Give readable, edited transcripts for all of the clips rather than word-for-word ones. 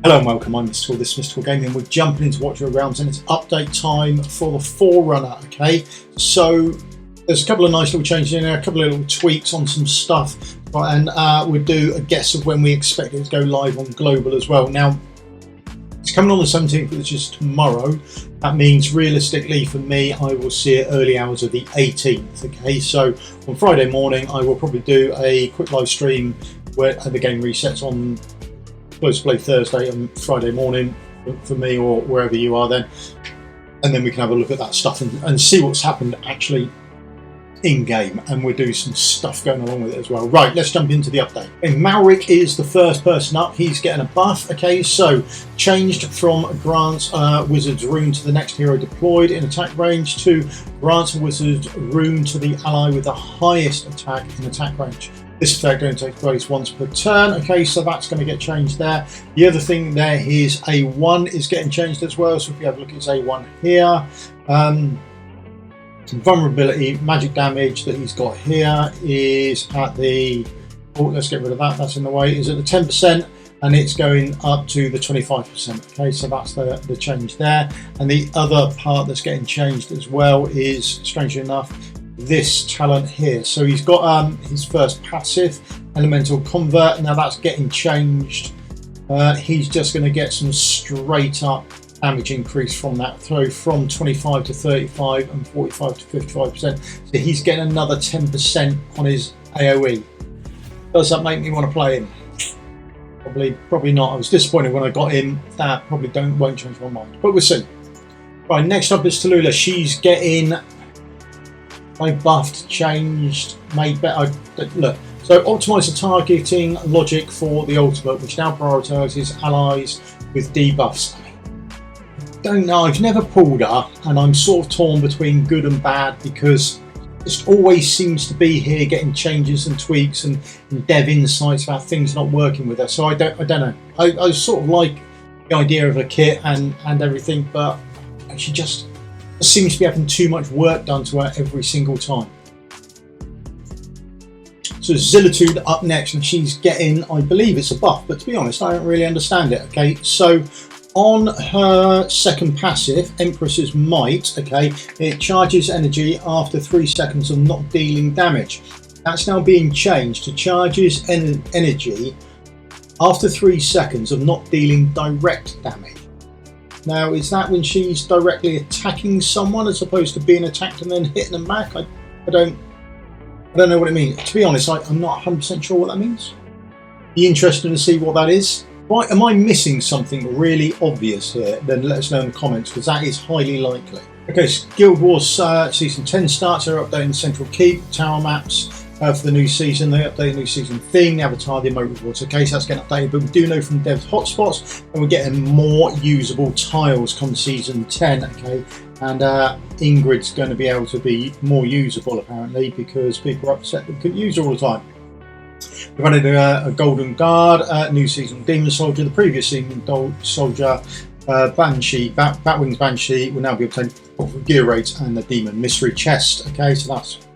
Hello and welcome, I'm Misstical, this is Misstical Gaming. We're jumping into Watcher of Realms and it's update time for the Forerunner, okay? So there's a couple of nice little changes in there, a couple of little tweaks on some stuff, right, and we'll do a guess of when we expect it to go live on Global as well. Now, it's coming on the 17th, which is tomorrow. That means realistically for me, I will see it early hours of the 18th, okay? So on Friday morning, I will probably do a quick live stream where the game resets on close to play Thursday and Friday morning for me or wherever you are then, and then we can have a look at that stuff and see what's happened actually in game, and we'll do some stuff going along with it as well. Right, let's jump into the update. Okay, Malrik is the first person up. He's getting a buff. Okay, so changed from grants wizard's rune to the next hero deployed in attack range to grants wizard's rune to the ally with the highest attack in attack range. This effect only takes place once per turn. Okay, so that's going to get changed there. The other thing there is A1 is getting changed as well. So if you have a look at his A1 here, vulnerability, magic damage that he's got here is at the, oh, let's get rid of that, that's in the way, is at the 10%, and it's going up to the 25%. Okay, so that's the change there. And the other part that's getting changed as well is, strangely enough, this talent here. So he's got his first passive, Elemental Convert. Now that's getting changed. He's just going to get some straight up damage increase from that throw, from 25 to 35 and 45 to 55%. So he's getting another 10% on his AoE. Does that make me want to play him? Probably not. I was disappointed when I got him. That probably won't change my mind, but we'll see. Right, next up is Talula. She's getting buffed, changed, made better. Look, so optimize the targeting logic for the ultimate, which now prioritizes allies with debuffs. I don't know, I've never pulled her, and I'm sort of torn between good and bad because it always seems to be here getting changes and tweaks and dev insights about things not working with her. So I don't know. I sort of like the idea of a kit and everything, but she just seems to be having too much work done to her every single time. So Zillitude up next, and she's getting, I believe it's a buff, but to be honest, I don't really understand it. Okay, so on her second passive, Empress's Might, okay, it charges energy after 3 seconds of not dealing damage. That's now being changed to charges energy after 3 seconds of not dealing direct damage. Now, is that when she's directly attacking someone as opposed to being attacked and then hitting them back? I don't know what it means. To be honest, I'm not 100% sure what that means. Be interested to see what that is. Right, am I missing something really obvious here? Then let us know in the comments, because that is highly likely. Okay, so Guild Wars Season 10 starts. They're updating Central Keep, tower maps for the new season. They update the new season theme, the avatar, the emote rewards. Okay, so that's getting updated, but we do know from devs hotspots and we're getting more usable tiles come Season 10, okay? And Ingrid's going to be able to be more usable apparently because people are upset that we couldn't use her all the time. We've added a Golden Guard, new season Demon Soldier, the previous season Soldier, Banshee, Batwing's Banshee will now be obtained for gear rates, and the Demon Mystery Chest. Okay, so that's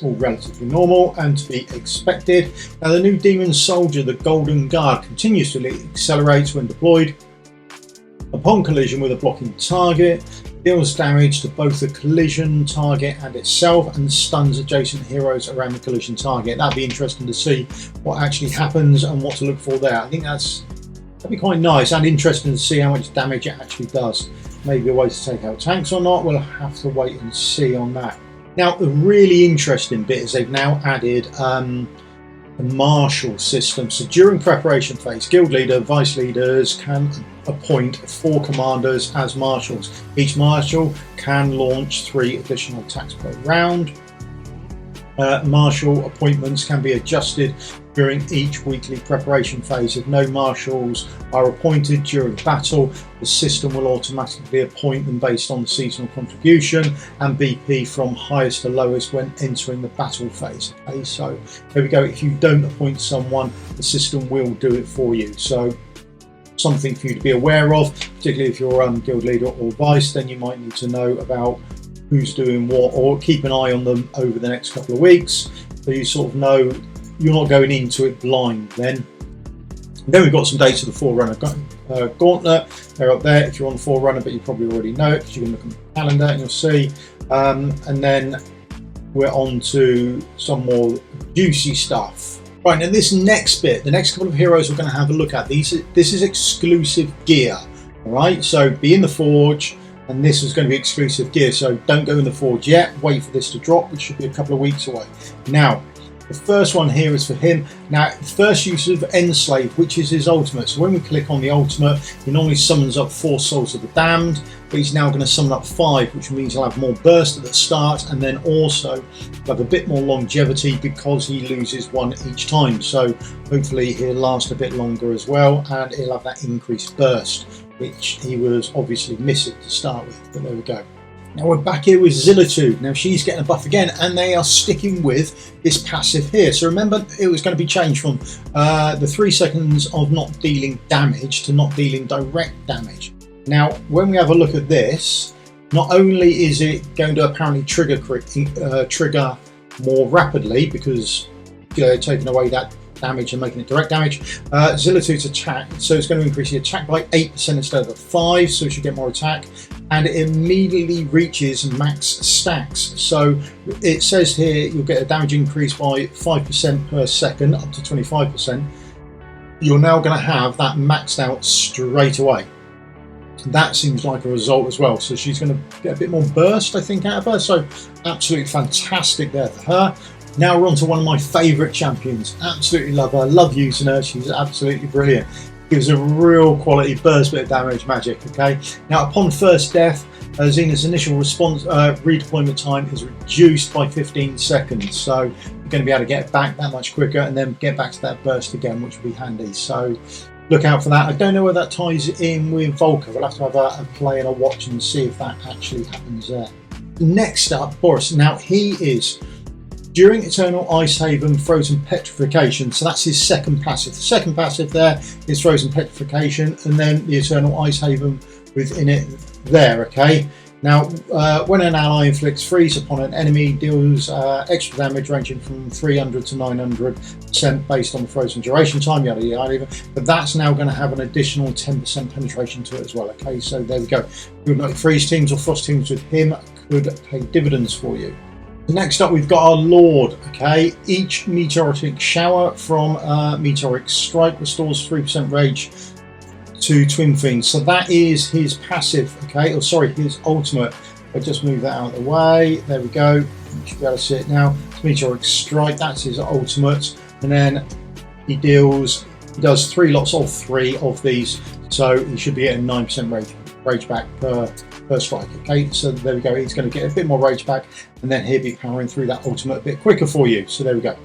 all relatively normal and to be expected. Now the new Demon Soldier, the Golden Guard, continues to accelerate when deployed. Upon collision with a blocking target, deals damage to both the collision target and itself, and stuns adjacent heroes around the collision target. That'd be interesting to see what actually happens and what to look for there. I think that'd be quite nice and interesting to see how much damage it actually does. Maybe a way to take out tanks or not, we'll have to wait and see on that. Now, the really interesting bit is they've now added the Marshal System. So during preparation phase, guild leader, vice leaders can appoint 4 commanders as marshals. Each marshal can launch 3 additional attacks per round. Marshal appointments can be adjusted during each weekly preparation phase. If no marshals are appointed during battle, the system will automatically appoint them based on the seasonal contribution and BP from highest to lowest when entering the battle phase. Okay, so there we go. If you don't appoint someone, the system will do it for you. So something for you to be aware of, particularly if you're guild leader or vice, then you might need to know about who's doing what, or keep an eye on them over the next couple of weeks so you sort of know you're not going into it blind then. Then we've got some dates of the Forerunner Gauntlet. They're up there if you're on Forerunner, but you probably already know it because you can look at the calendar and you'll see. And then we're on to some more juicy stuff. Right, now this next bit, the next couple of heroes we're going to have a look at, this is exclusive gear. Alright, so be in the Forge, and this is going to be exclusive gear, so don't go in the Forge yet, wait for this to drop, which should be a couple of weeks away. Now, the first one here is for him. Now, first use of Enslave, which is his ultimate. So when we click on the ultimate, he normally summons up 4 Souls of the Damned, but he's now going to summon up 5, which means he'll have more burst at the start, and then also have a bit more longevity because he loses 1 each time. So hopefully he'll last a bit longer as well, and he'll have that increased burst, which he was obviously missing to start with, but there we go. Now we're back here with Zillitude. Now she's getting a buff again, and they are sticking with this passive here. So remember, it was going to be changed from the 3 seconds of not dealing damage to not dealing direct damage. Now when we have a look at this, not only is it going to apparently trigger more rapidly because taking away that damage and making it direct damage, Zilitude's attack, so it's going to increase the attack by 8% instead of 5, so it should get more attack, and it immediately reaches max stacks. So it says here you'll get a damage increase by 5% per second up to 25%. You're now going to have that maxed out straight away. That seems like a result as well, so she's going to get a bit more burst, I think, out of her, so absolutely fantastic there for her. Now we're on to one of my favourite champions. Absolutely love her, love using her, she's absolutely brilliant. Gives a real quality burst bit of damage magic, okay? Now upon first death, Zena's initial response redeployment time is reduced by 15 seconds, so you're going to be able to get back that much quicker and then get back to that burst again, which will be handy. So look out for that. I don't know where that ties in with Volker. We'll have to have a play and a watch and see if that actually happens there. Next up, Boris. Now he is during Eternal Ice Haven Frozen Petrification, so that's his second passive. The second passive there is Frozen Petrification, and then the Eternal Ice Haven within it there, okay? Now, when an ally inflicts freeze upon an enemy, deals extra damage ranging from 300 to 900% based on the frozen duration time, yada yada yada, but that's now going to have an additional 10% penetration to it as well, okay? So there we go. Good night freeze teams or frost teams with him could pay dividends for you. Next up, we've got our Lord, okay? Each meteoritic shower from Meteoric Strike restores 3% rage to Twin Fiends. So that is his passive, okay? Oh, sorry, his ultimate. I just move that out of the way. There we go. You should be able to see it now. It's Meteoric Strike, that's his ultimate. And then he does 3 lots of 3 of these. So he should be getting 9% rage back per strike, okay? So there we go, he's going to get a bit more rage back, and then he'll be powering through that ultimate a bit quicker for you. So there we go.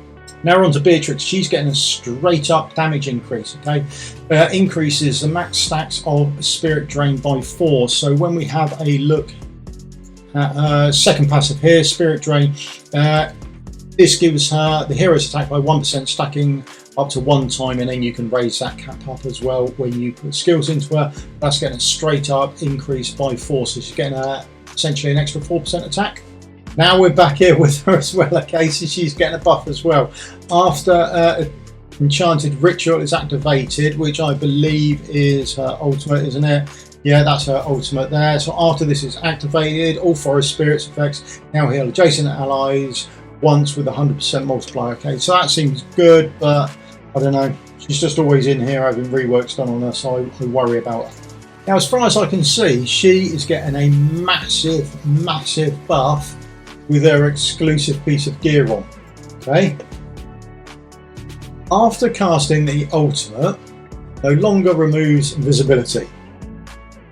Now we're on to Beatrix. She's getting a straight up damage increase, okay? Increases the max stacks of Spirit Drain by 4. So when we have a look at second passive here, Spirit Drain, this gives her the hero's attack by 1%, stacking up to 1 time, and then you can raise that cap up as well when you put skills into her. That's getting a straight up increase by 4, so she's getting essentially an extra 4% attack. Now we're back here with her as well, okay, so she's getting a buff as well. After Enchanted Ritual is activated, which I believe is her ultimate, isn't it? Yeah, that's her ultimate there. So after this is activated, all forest spirits effects now heal adjacent allies once with a 100% multiplier, okay, so that seems good, but I don't know, she's just always in here having reworks done on her, so I worry about her. Now as far as I can see, she is getting a massive buff with her exclusive piece of gear on, okay? After casting the ultimate, no longer removes invisibility,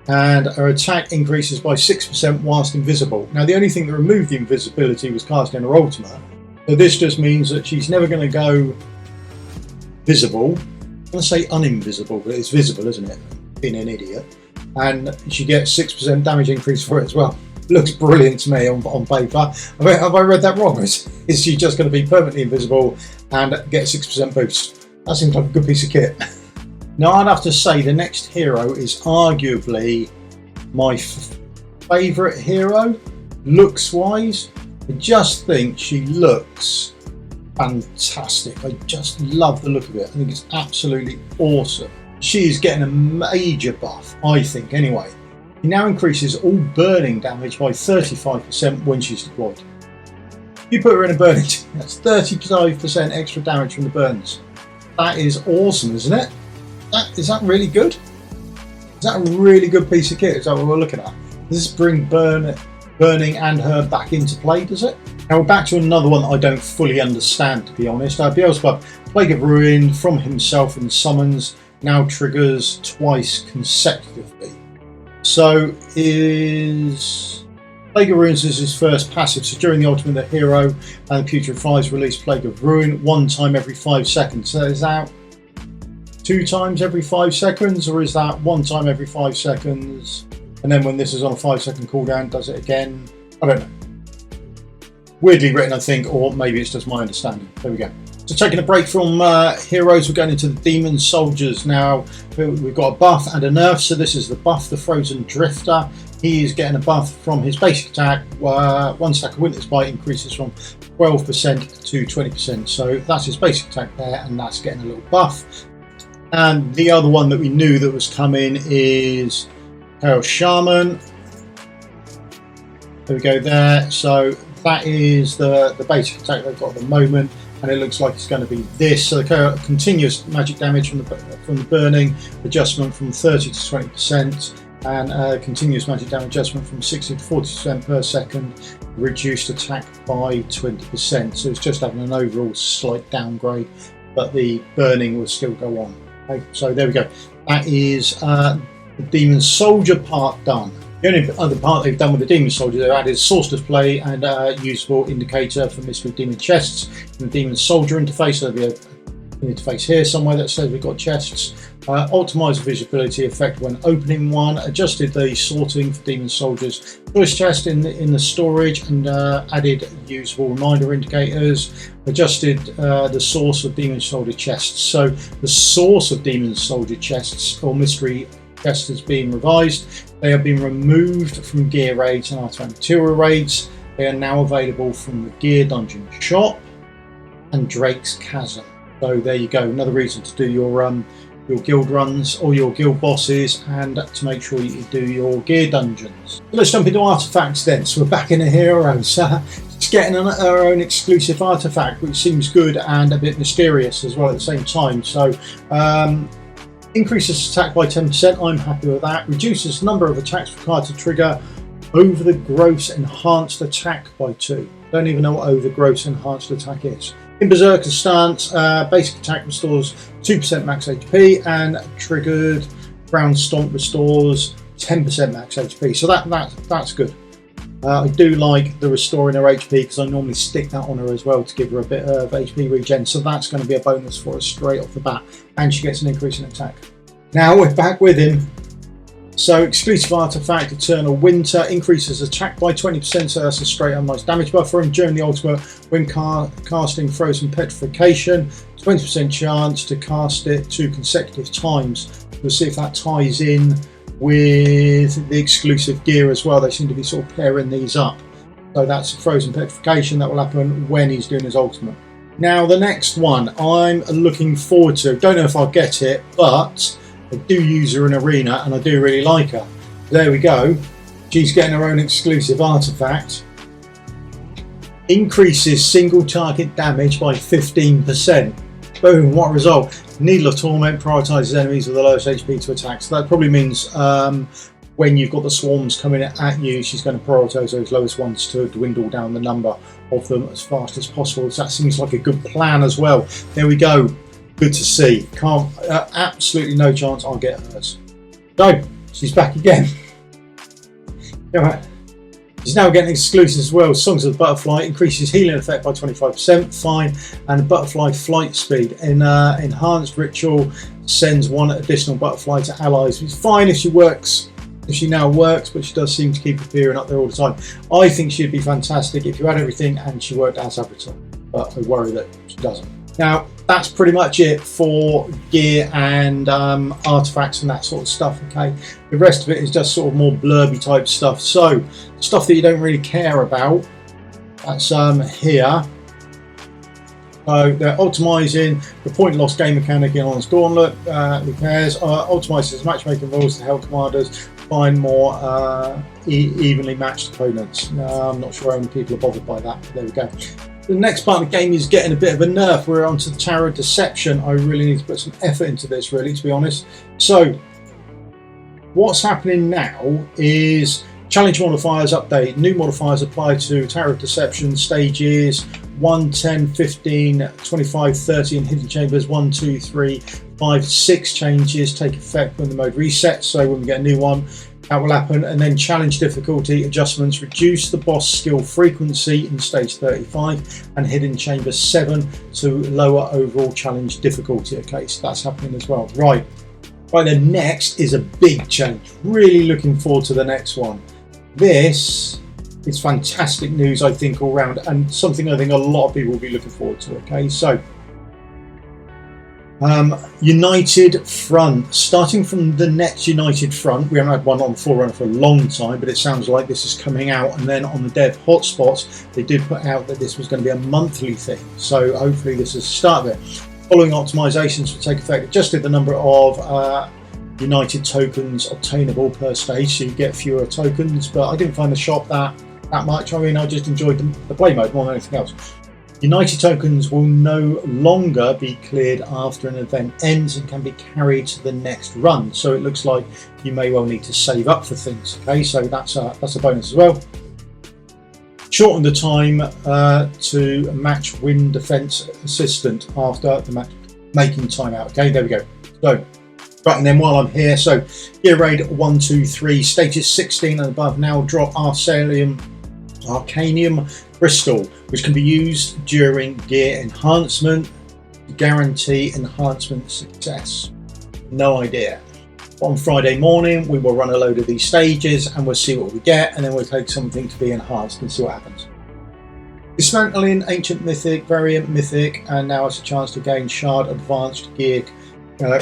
and her attack increases by 6% whilst invisible. Now the only thing that removed the invisibility was casting her ultimate, so this just means that she's never going to go visible. I'm going to say uninvisible, but it's visible, isn't it? Being an idiot. And she gets 6% damage increase for it as well. Looks brilliant to me on paper. Have I read that wrong? Is she just going to be permanently invisible and get a 6% boost? That seems like a good piece of kit. Now I'd have to say the next hero is arguably my favourite hero, looks wise. I just think she looks fantastic. I just love the look of it. I think it's absolutely awesome. She is getting a major buff, I think, anyway. He now increases all burning damage by 35% when she's deployed. If you put her in a burning, that's 35% extra damage from the burns. That is awesome, isn't it? Is that really good? Is that a really good piece of kit? Is that what we're looking at? Does this bring burning and her back into play, does it? Now we're back to another one that I don't fully understand, to be honest. Beelzebub, Plague of Ruin from himself in summons, now triggers twice consecutively. So is Plague of Ruins is his first passive. So during the ultimate, the hero and the putrefies release Plague of Ruin one time every 5 seconds. So is that 2 times every 5 seconds, or is that 1 time every 5 seconds? And then when this is on a 5-second cooldown, does it again? I don't know. Weirdly written, I think, or maybe it's just my understanding. There we go. So taking a break from heroes, we're going into the demon soldiers now. We've got a buff and a nerf. So this is the buff, the Frozen Drifter. He is getting a buff from his basic attack. 1 stack of Winter's Bite increases from 12% to 20%. So that's his basic attack there, and that's getting a little buff. And the other one that we knew that was coming is Shaman. There we go there. So that is the basic attack they've got at the moment, and it looks like it's going to be this. So the continuous magic damage from the burning adjustment from 30 to 20%, and continuous magic damage adjustment from 60 to 40% per second, reduced attack by 20%. So it's just having an overall slight downgrade, but the burning will still go on. Okay, so there we go. That is the Demon Soldier part done. The only other part they've done with the Demon Soldier, they've added source display and a usable indicator for mystery demon chests in the Demon Soldier interface. So there'll be an interface here somewhere that says we've got chests. Optimised visibility effect when opening one. Adjusted the sorting for Demon Soldiers choice chest in the storage, and added usable reminder indicators. Adjusted the source of Demon Soldier chests. So the source of Demon Soldier chests or mystery chests has been revised. They have been removed from gear raids and artifact material raids. They are now available from the Gear Dungeon shop and Drake's Chasm. So there you go, another reason to do your guild runs or your guild bosses, and to make sure you do your gear dungeons. So let's jump into artifacts then. So we're back in the heroes. Just getting our own exclusive artifact, which seems good and a bit mysterious as well at the same time. So increases attack by 10%, I'm happy with that. Reduces the number of attacks required to trigger over the gross enhanced attack by 2. Don't even know what over the gross enhanced attack is. In Berserker stance, basic attack restores 2% max HP, and triggered ground stomp restores 10% max HP. So that's good. I do like the restoring her HP, because I normally stick that on her as well to give her a bit of HP regen. So that's going to be a bonus for her straight off the bat, and she gets an increase in attack. Now we're back with him. So exclusive artifact, Eternal Winter, increases attack by 20%, so that's a straight on nice damage buff for him during the ultimate when casting Frozen Petrification. 20% chance to cast it 2 consecutive times. We'll see if that ties in with the exclusive gear as well. They seem to be sort of pairing these up. So that's Frozen Petrification. That will happen when he's doing his ultimate. Now the next one I'm looking forward to. Don't know if I'll get it, but I do use her in Arena and I do really like her. There we go. She's getting her own exclusive artifact. Increases single target damage by 15%. Boom, what a result. Needle of Torment prioritises enemies with the lowest HP to attack. So that probably means when you've got the swarms coming at you, she's going to prioritise those lowest ones to dwindle down the number of them as fast as possible. So that seems like a good plan as well. There we go. Good to see. Can't absolutely no chance I'll get hers. So she's back again. Alright. She's now getting exclusive as well. Songs of the Butterfly increases healing effect by 25%. Fine, and butterfly flight speed. In enhanced ritual sends 1 additional butterfly to allies. It's fine if she works. If she now works, but she does seem to keep appearing up there all the time. I think she'd be fantastic if you had everything and she worked as Avatar, but I worry that she doesn't. Now that's pretty much it for gear and artifacts and that sort of stuff. Okay, the rest of it is just sort of more blurby type stuff. So stuff that you don't really care about, that's here. So they're optimising the point loss game mechanic in Advanced Gauntlet. Who cares? Optimises matchmaking rules to help commanders find more evenly matched opponents. I'm not sure how many people are bothered by that, but there we go. The next part of the game is getting a bit of a nerf. We're on to the Tower of Deception. I really need to put some effort into this, really, to be honest. So what's happening now is challenge modifiers update. New modifiers apply to Tower of Deception stages 1, 10, 15, 25, 30 and hidden chambers 1, 2, 3, 5, 6 changes take effect when the mode resets. So when we get a new one, that will happen. And then challenge difficulty adjustments reduce the boss skill frequency in stage 35 and hidden chamber 7 to lower overall challenge difficulty. Okay, so that's happening as well. Right, then next is a big change. Really looking forward to the next one. This is fantastic news, I think, all round, and something I think a lot of people will be looking forward to. Okay, so United Front. Starting from the next United Front, we haven't had one on Forerunner for a long time, but it sounds like this is coming out. And then on the dev hotspots, they did put out that this was going to be a monthly thing. So hopefully this is the start of it. Following optimizations will take effect. Adjusted the number of United tokens obtainable per stage, so you get fewer tokens. But I didn't find the shop that much. I mean, I just enjoyed the play mode more than anything else. United tokens will no longer be cleared after an event ends and can be carried to the next run. So it looks like you may well need to save up for things. Okay, so that's a bonus as well. Shorten the time to match win defense assistant after the match making timeout. Okay, there we go. So right, and then while I'm here, so gear raid 1, 2, 3 stages 16 and above now drop Arcanium Crystal, which can be used during gear enhancement to guarantee enhancement success. No idea. On Friday morning, we will run a load of these stages and we'll see what we get, and then we'll take something to be enhanced and see what happens. Dismantling Ancient Mythic, Variant Mythic, and now it's a chance to gain Shard Advanced Gear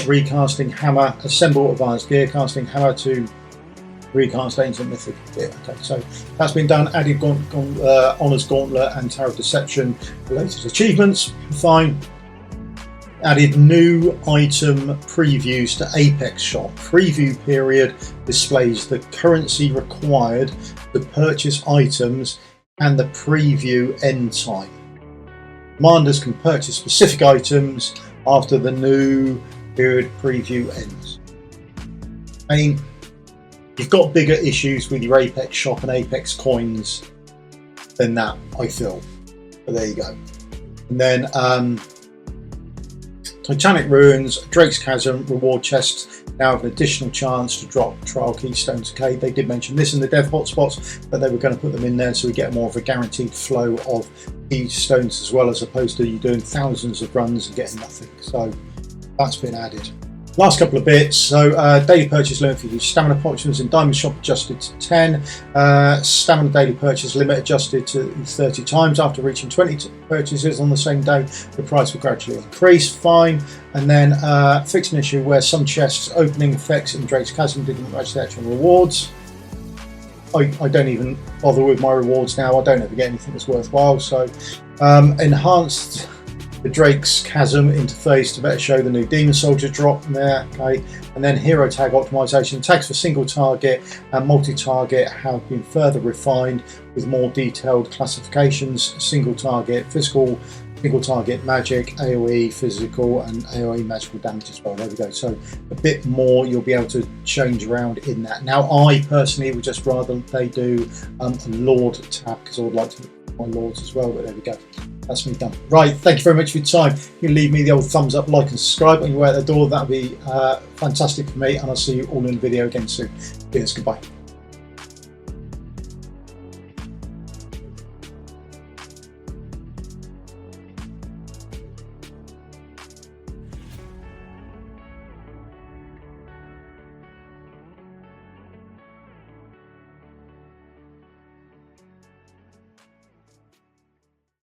Recasting Hammer. Assemble Advanced Gear Casting Hammer to recast Ancient Mythic. Yeah, okay, so that's been done. Added Honours Gauntlet and Tower of Deception related achievements. Fine. Added new item previews to Apex Shop. Preview period displays the currency required to purchase items and the preview end time. Commanders can purchase specific items after the new period preview ends. I mean, you've got bigger issues with your Apex Shop and Apex coins than that, I feel. But there you go. And then Titanic Ruins, Drake's Chasm, reward chests now have an additional chance to drop trial keystones. Okay, they did mention this in the dev hotspots, but they were going to put them in there so we get more of a guaranteed flow of keystones as well, as opposed to you doing thousands of runs and getting nothing. So that's been added. Last couple of bits. So daily purchase limit for use stamina potions in Diamond Shop adjusted to 10. Stamina daily purchase limit adjusted to 30 times. After reaching 20 purchases on the same day, the price will gradually increase. Fine. And then fixed an issue where some chests opening effects in Drake's Chasm didn't match the actual rewards. I don't even bother with my rewards now. I don't ever get anything that's worthwhile. So enhanced the Drake's Chasm interface to better show the new Demon Soldier drop there. Okay, and then hero tag optimization. Tags for single target and multi-target have been further refined with more detailed classifications. Single target, physical, single target magic, AoE physical, and AoE magical damage as well. There we go. So a bit more you'll be able to change around in that. Now I personally would just rather they do a Lord tab, because I would like to look at my Lords as well, but there we go. That's me done. Right, thank you very much for your time. You can leave me the old thumbs up, like and subscribe on your way out the door. That would be fantastic for me, and I'll see you all in the video again soon. Cheers, goodbye.